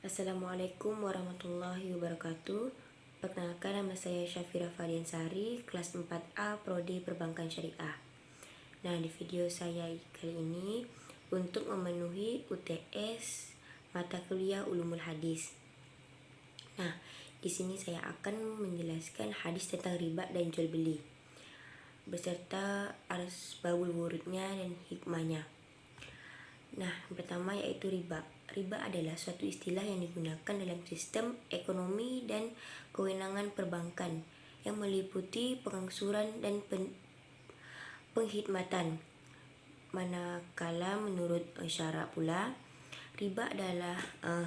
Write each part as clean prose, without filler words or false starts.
Assalamualaikum warahmatullahi wabarakatuh. Perkenalkan, nama saya Syafira Fadiansari, kelas 4A Prodi Perbankan Syariah. Nah, di video saya kali ini untuk memenuhi UTS mata kuliah Ulumul Hadis. Nah, di sini saya akan menjelaskan hadis tentang riba dan jual beli beserta asbabul wurudnya dan hikmahnya. Nah, yang pertama yaitu riba. Riba adalah suatu istilah yang digunakan dalam sistem ekonomi dan kewenangan perbankan yang meliputi pengangsuran dan penghikmatan. Manakala menurut syara pula, riba adalah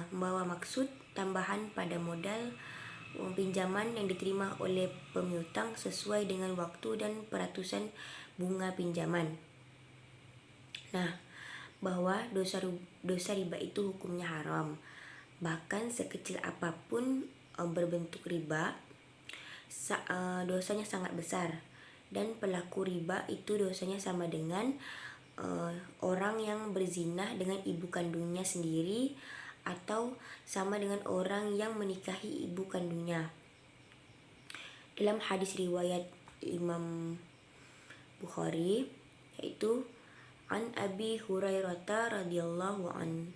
membawa maksud tambahan pada modal pinjaman yang diterima oleh pemiutang sesuai dengan waktu dan peratusan bunga pinjaman. Nah, bahwa dosa riba itu hukumnya haram. Bahkan sekecil apapun berbentuk riba, dosanya sangat besar. Dan pelaku riba itu dosanya sama dengan orang yang berzina dengan ibu kandungnya sendiri, atau sama dengan orang yang menikahi ibu kandungnya. Dalam hadis riwayat Imam Bukhari, yaitu An Abi Hurairah radhiyallahu an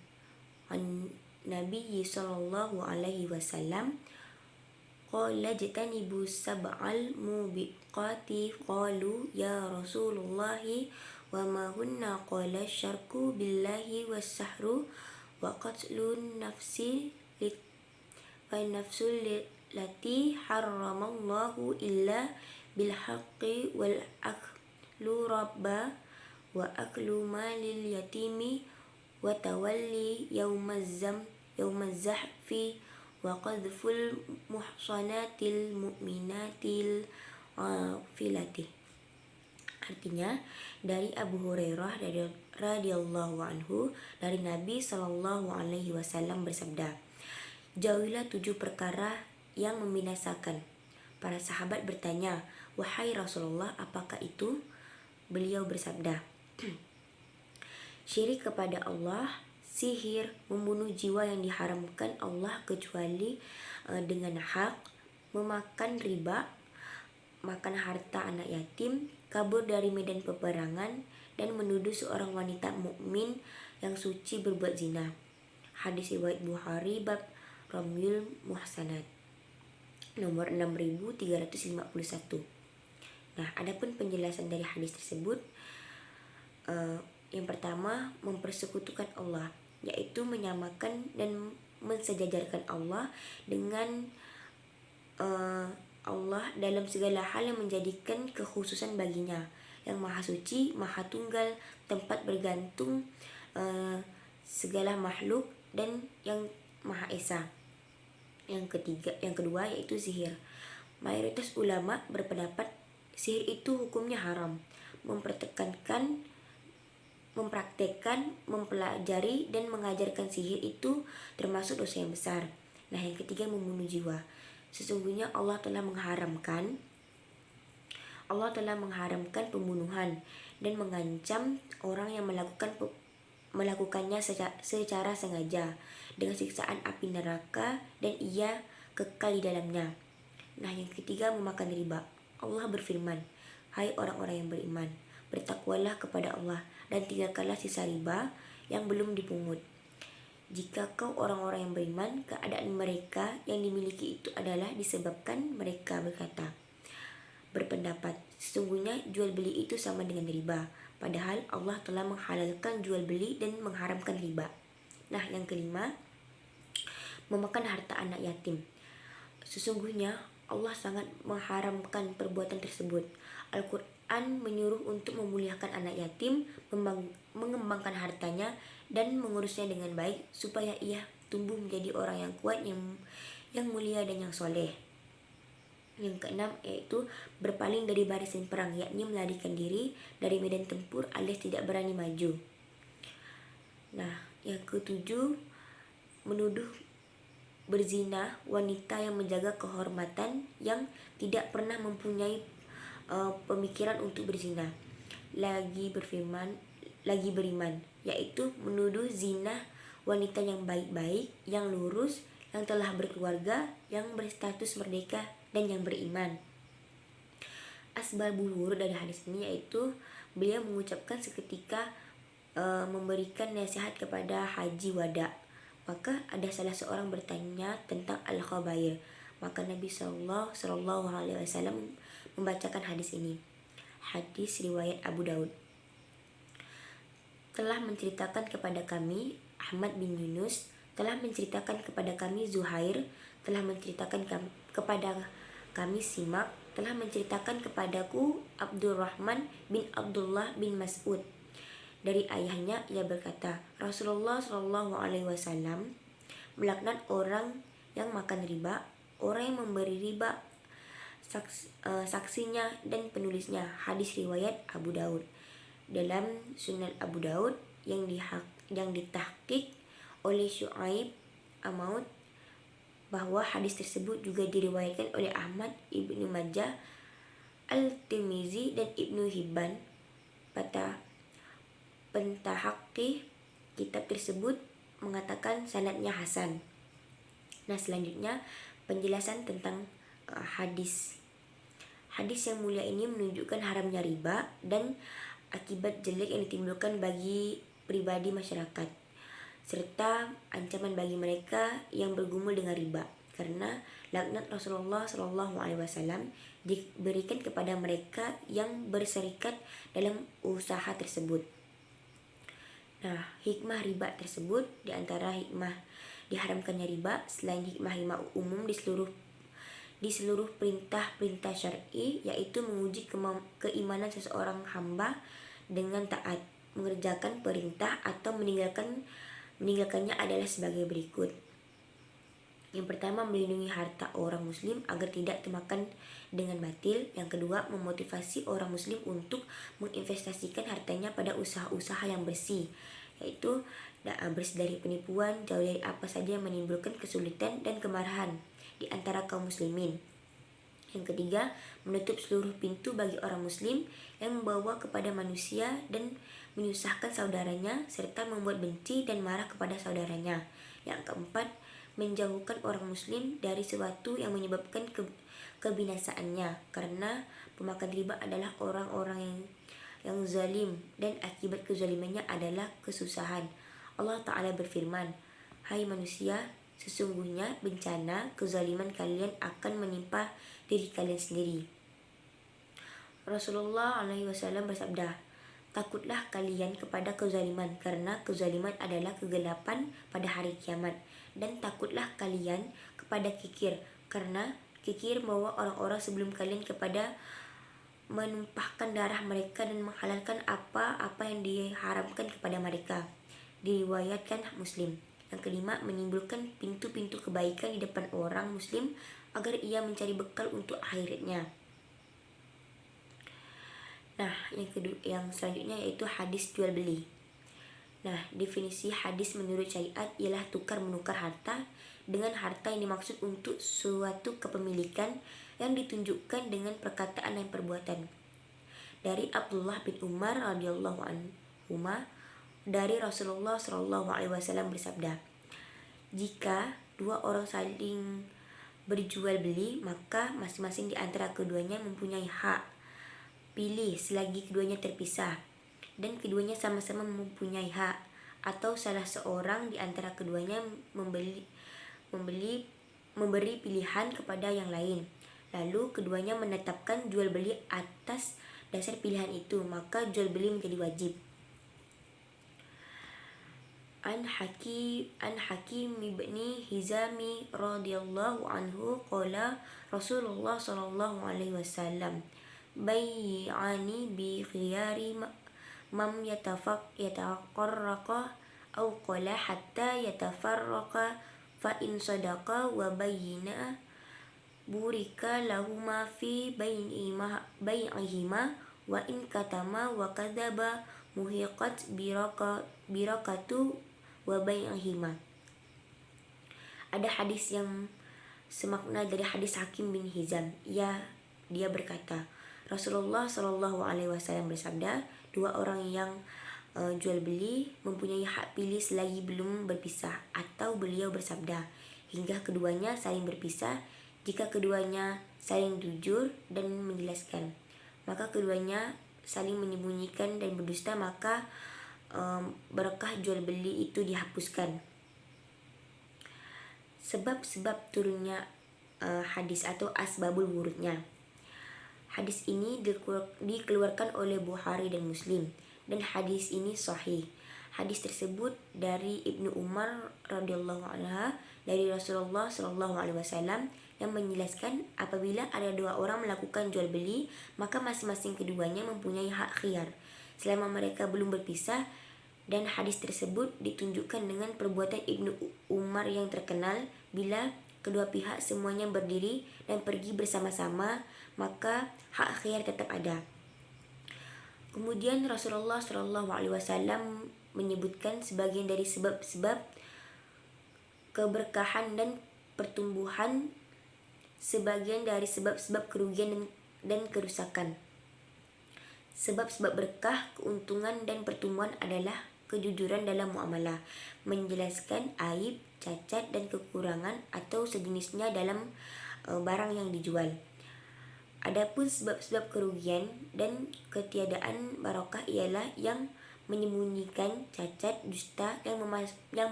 Nabi sallallahu alaihi wasallam qala jatanibu sab'al mubiqati qalu ya Rasulullah wa ma hunna qala syarku billahi was-sahru wa qatlun nafsi wa nafsul lati harramallahu illa bil haqqi wal aklu rabba wa aklu malil yatimi wa tawalli yaumaz zahfi wa qadhful muhsanatil mu'minatil filati. Artinya, dari Abu Hurairah radhiyallahu anhu, dari Nabi sallallahu alaihi wasallam bersabda, jauhilah 7 perkara yang membinasakan. Para sahabat bertanya, wahai Rasulullah, apakah itu? Beliau bersabda, syirik kepada Allah, sihir, membunuh jiwa yang diharamkan Allah kecuali dengan hak, memakan riba, makan harta anak yatim, kabur dari medan peperangan, dan menuduh seorang wanita mukmin yang suci berbuat zina. Hadis riwayat Bukhari bab Ramyul Muhsanat nomor 6351. Nah, adapun penjelasan dari hadis tersebut, yang pertama, mempersekutukan Allah, yaitu menyamakan dan mensejajarkan Allah dengan Allah dalam segala hal yang menjadikan kekhususan baginya, yang maha suci, maha tunggal, tempat bergantung segala makhluk, dan yang maha esa. Yang kedua yaitu sihir. Mayoritas ulama berpendapat sihir itu hukumnya haram. Mempraktekkan, mempelajari, dan mengajarkan sihir itu termasuk dosa yang besar. Nah, yang ketiga, membunuh jiwa. Sesungguhnya Allah telah mengharamkan pembunuhan dan mengancam orang yang melakukannya secara sengaja dengan siksaan api neraka, dan ia kekal di dalamnya. Nah, yang ketiga, memakan riba. Allah berfirman, hai orang-orang yang beriman, bertakwalah kepada Allah dan tinggalkanlah sisa riba yang belum dipungut. Jika kau orang-orang yang beriman, keadaan mereka yang dimiliki itu adalah disebabkan mereka berpendapat, sesungguhnya jual beli itu sama dengan riba, padahal Allah telah menghalalkan jual beli dan mengharamkan riba. Nah, yang kelima, memakan harta anak yatim. Sesungguhnya Allah sangat mengharamkan perbuatan tersebut. Al-Quran menyuruh untuk memuliakan anak yatim, mengembangkan hartanya, dan mengurusnya dengan baik supaya ia tumbuh menjadi orang yang kuat, yang mulia, dan yang soleh. Yang keenam yaitu berpaling dari barisan perang, yakni melarikan diri dari medan tempur alias tidak berani maju. Nah, yang ketujuh, menuduh berzina wanita yang menjaga kehormatan, yang tidak pernah mempunyai pemikiran untuk berzina, lagi beriman, yaitu menuduh zina wanita yang baik-baik, yang lurus, yang telah berkeluarga, yang berstatus merdeka, dan yang beriman. Asbabul wurud dari hadis ini yaitu beliau mengucapkan seketika memberikan nasihat kepada haji wada. Maka ada salah seorang bertanya tentang al-khabair. Maka Nabi Shallallahu Alaihi Wasallam membacakan hadis ini. Hadis riwayat Abu Daud. Telah menceritakan kepada kami Ahmad bin Yunus, telah menceritakan kepada kami Zuhair, telah menceritakan kepada kami Simak, telah menceritakan kepadaku Abdurrahman bin Abdullah bin Mas'ud. Dari ayahnya ia berkata, Rasulullah Shallallahu Alaihi Wasallam melaknat orang yang makan riba, orang yang memberi riba, saksinya dan penulisnya. Hadis riwayat Abu Daud. Dalam Sunan Abu Daud yang ditahqiq oleh Syu'aib Amaud, bahwa hadis tersebut juga diriwayatkan oleh Ahmad, Ibnu Majah, Al-Tirmizi dan Ibnu Hibban. Pada pentahqiq kitab tersebut mengatakan sanadnya hasan. Nah, selanjutnya penjelasan tentang hadis. Hadis yang mulia ini menunjukkan haramnya riba dan akibat jelek yang ditimbulkan bagi pribadi masyarakat, serta ancaman bagi mereka yang bergumul dengan riba, karena laknat Rasulullah Shallallahu Alaihi Wasallam diberikan kepada mereka yang berserikat dalam usaha tersebut. Nah, hikmah riba tersebut, di antara hikmah diharamkannya riba selain hikmah-hikmah umum di seluruh perintah-perintah syar'i, yaitu menguji keimanan seseorang hamba dengan taat, mengerjakan perintah atau meninggalkannya adalah sebagai berikut. Yang pertama, melindungi harta orang muslim agar tidak termakan dengan batil. Yang kedua, memotivasi orang muslim untuk menginvestasikan hartanya pada usaha-usaha yang bersih, yaitu bersih dari penipuan, jauh dari apa saja yang menimbulkan kesulitan dan kemarahan di antara kaum muslimin. Yang ketiga, menutup seluruh pintu bagi orang muslim yang membawa kepada manusia dan menyusahkan saudaranya, serta membuat benci dan marah kepada saudaranya. Yang keempat, menjauhkan orang muslim dari sesuatu yang menyebabkan kebinasaannya, karena pemakan riba adalah orang-orang yang zalim dan akibat kezalimannya adalah kesusahan. Allah Ta'ala berfirman, "Hai manusia, sesungguhnya bencana kezaliman kalian akan menimpa diri kalian sendiri." Rasulullah SAW bersabda, "Takutlah kalian kepada kezaliman, karena kezaliman adalah kegelapan pada hari kiamat. Dan takutlah kalian kepada kikir, karena kikir membawa orang-orang sebelum kalian kepada menumpahkan darah mereka dan menghalalkan apa-apa yang diharamkan kepada mereka." Diriwayatkan Muslim. Yang kelima, menimbulkan pintu-pintu kebaikan di depan orang muslim agar ia mencari bekal untuk akhiratnya. Nah, yang selanjutnya yaitu hadis jual beli. Nah, definisi hadis menurut syariat ialah tukar menukar harta dengan harta yang dimaksud untuk suatu kepemilikan yang ditunjukkan dengan perkataan dan perbuatan. Dari Abdullah bin Umar radhiyallahu anhuma, dari Rasulullah Shallallahu Alaihi Wasallam bersabda, "Jika dua orang saling berjual beli, maka masing-masing di antara keduanya mempunyai hak pilih selagi keduanya terpisah, dan keduanya sama-sama mempunyai hak, atau salah seorang di antara keduanya memberi pilihan kepada yang lain, lalu keduanya menetapkan jual beli atas dasar pilihan itu, maka jual beli menjadi wajib." An Hakim ibni Hizami radhiyallahu anhu qala Rasulullah sallallahu alaihi wasallam, "Bai'ani bi khiyari mam yataqarraqa aw qala hatta yatafarraqa, fa in sadaqa wa bayyina burika lahuma fi bai'ihima, wa in katama wa kadzaba muhiqat birakatu wa bai'ihima." Ada hadis yang semakna dari hadis Hakim bin Hizam. Dia berkata, Rasulullah Shallallahu Alaihi Wasallam bersabda, dua orang yang jual beli mempunyai hak pilih selagi belum berpisah, atau beliau bersabda, hingga keduanya saling berpisah. Jika keduanya saling jujur dan menjelaskan, maka keduanya saling menyembunyikan dan berdusta, maka berkah jual beli itu dihapuskan. Sebab-sebab turunnya hadis atau asbabul wurudnya. Hadis ini dikeluarkan oleh Bukhari dan Muslim, dan hadis ini sahih. Hadis tersebut dari Ibnu Umar radhiyallahu anha dari Rasulullah sallallahu alaihi wasallam yang menjelaskan apabila ada dua orang melakukan jual beli, maka masing-masing keduanya mempunyai hak khiyar selama mereka belum berpisah, dan hadis tersebut ditunjukkan dengan perbuatan Ibnu Umar yang terkenal. Bila kedua pihak semuanya berdiri dan pergi bersama-sama, maka hak khiyar tetap ada. Kemudian Rasulullah sallallahu alaihi wasallam menyebutkan sebagian dari sebab-sebab keberkahan dan pertumbuhan, sebagian dari sebab-sebab kerugian dan kerusakan. Sebab-sebab berkah, keuntungan dan pertumbuhan adalah kejujuran dalam muamalah, menjelaskan aib, cacat dan kekurangan atau sejenisnya dalam barang yang dijual. Adapun sebab-sebab kerugian dan ketiadaan barokah ialah yang menyembunyikan, cacat, dusta, yang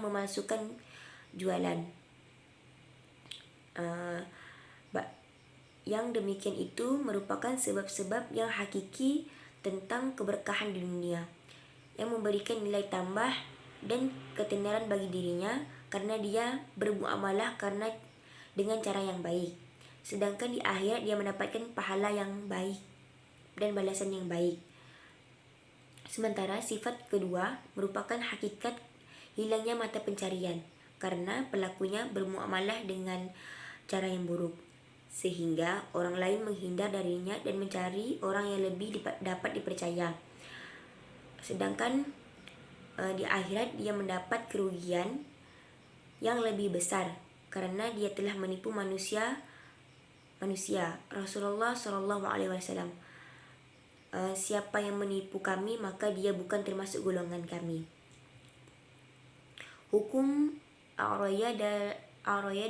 memalsukan jualan. Yang demikian itu merupakan sebab-sebab yang hakiki tentang keberkahan di dunia, yang memberikan nilai tambah dan ketenaran bagi dirinya karena dia bermuamalah dengan cara yang baik. Sedangkan di akhirat dia mendapatkan pahala yang baik dan balasan yang baik. Sementara sifat kedua merupakan hakikat hilangnya mata pencarian karena pelakunya bermuamalah dengan cara yang buruk, sehingga orang lain menghindar darinya dan mencari orang yang lebih dapat dipercaya. Sedangkan di akhirat dia mendapat kerugian yang lebih besar karena dia telah menipu manusia. Rasulullah Shallallahu Alaihi Wasallam, siapa yang menipu kami maka dia bukan termasuk golongan kami. Hukum araya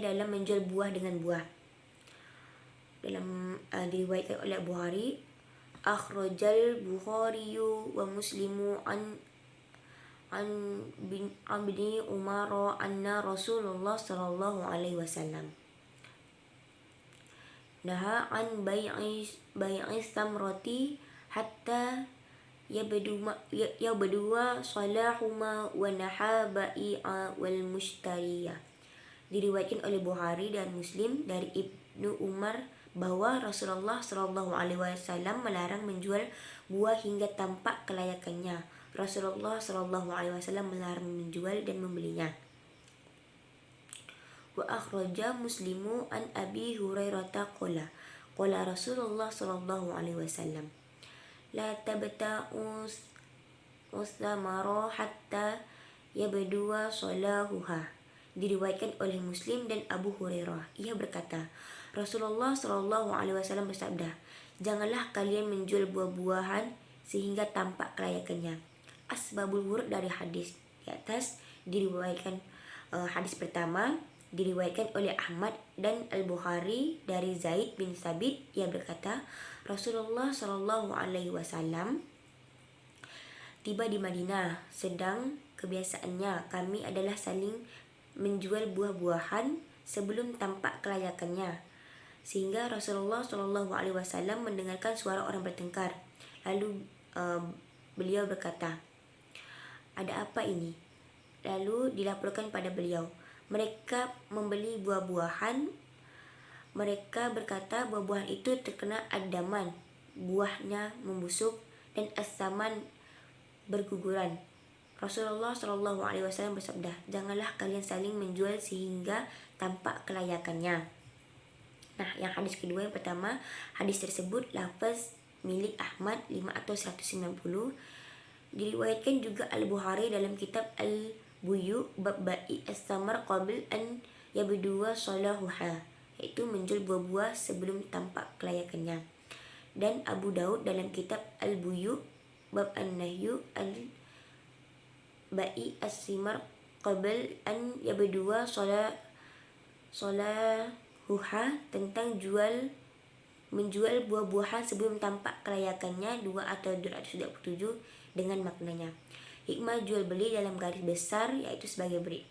dalam menjual buah dengan buah. Dalam diriwayatkan oleh Bukhari, akhrajal Bukhari wa Muslimu an bini Umar anna Rasulullah sallallahu alaihi wasallam naha an bai'i samrati hatta yabduwa salahuma wa naha bai'a wal mushtariya. Diriwayatkan oleh Bukhari dan Muslim dari Ibnu Umar bahwa Rasulullah Shallallahu Alaihi Wasallam melarang menjual buah hingga tampak kelayakannya. Rasulullah Shallallahu Alaihi Wasallam melarang menjual dan membelinya. Wa akhraja Muslimu an Abi Hurairah qala Rasulullah Shallallahu Alaihi Wasallam la tabta'u ustamara hatta yabduwa salahuha. Diriwayatkan oleh Muslim dan Abu Hurairah, ia berkata, Rasulullah Shallallahu Alaihi Wasallam bersabda, janganlah kalian menjual buah-buahan sehingga tampak kelayakannya. Asbabul wurud dari hadis di atas diriwayatkan. Hadis pertama diriwayatkan oleh Ahmad dan Al-Bukhari dari Zaid bin Sabit, ia berkata, Rasulullah Shallallahu Alaihi Wasallam tiba di Madinah, sedang kebiasaannya kami adalah saling menjual buah-buahan sebelum tampak kelayakannya, sehingga Rasulullah Shallallahu Alaihi Wasallam mendengarkan suara orang bertengkar. Lalu beliau berkata, ada apa ini? Lalu dilaporkan pada beliau, mereka membeli buah-buahan. Mereka berkata buah-buahan itu terkena ad-daman, buahnya membusuk, dan as-saman berguguran. Rasulullah Shallallahu Alaihi Wasallam bersabda, janganlah kalian saling menjual sehingga tampak kelayakannya. Nah, yang hadis kedua, yang pertama, hadis tersebut lafaz milik Ahmad 5 atau 190. Diriwayatkan juga Al-Bukhari dalam kitab Al-Buyu bab ba'i as-samar qabl an yabduwa salahuha, yaitu menjual buah-buah sebelum tampak kelayakannya. Dan Abu Daud dalam kitab Al-Buyu bab an-nahyu bai as-simar qabl an yabdua salahuha, tentang menjual buah-buahan sebelum tampak kelayakannya. 2 atau 227 dengan maknanya. Hikmah jual beli dalam garis besar yaitu sebagai berikut,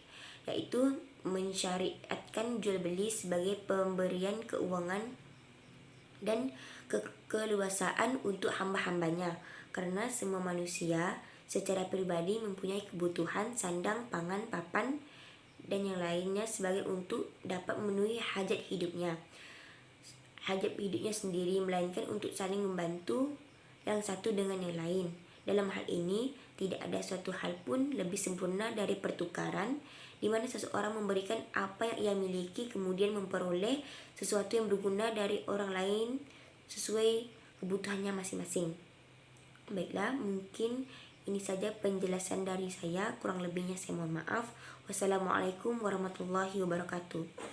yaitu mensyariatkan jual beli sebagai pemberian keuangan dan keleluasaan untuk hamba-hambanya, karena semua manusia secara pribadi mempunyai kebutuhan sandang, pangan, papan dan yang lainnya sebagai untuk dapat memenuhi hajat hidupnya sendiri, melainkan untuk saling membantu yang satu dengan yang lain. Dalam hal ini tidak ada suatu hal pun lebih sempurna dari pertukaran, di mana seseorang memberikan apa yang ia miliki kemudian memperoleh sesuatu yang berguna dari orang lain sesuai kebutuhannya masing-masing. Baiklah, mungkin ini saja penjelasan dari saya, kurang lebihnya saya mohon maaf. Wassalamualaikum warahmatullahi wabarakatuh.